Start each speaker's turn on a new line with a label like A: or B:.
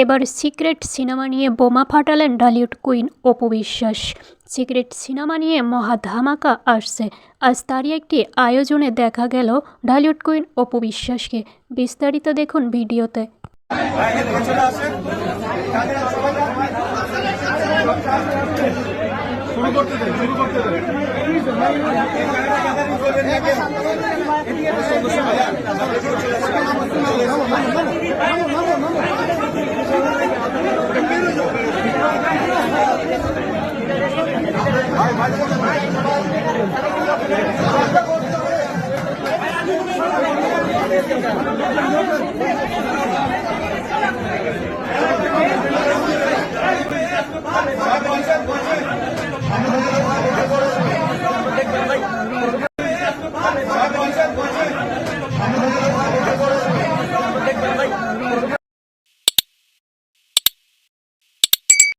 A: এবার secret cinema নিয়ে বোমা ফাটালেন Dhallywood queen Apu Biswas. Secret cinema নিয়ে মহা ধামাকা আসছে। আজ তারই একটি আয়োজনে দেখা গেল ঢালিউড কুইন অপু বিশ্বাসকে। বিস্তারিত দেখুন ভিডিওতে।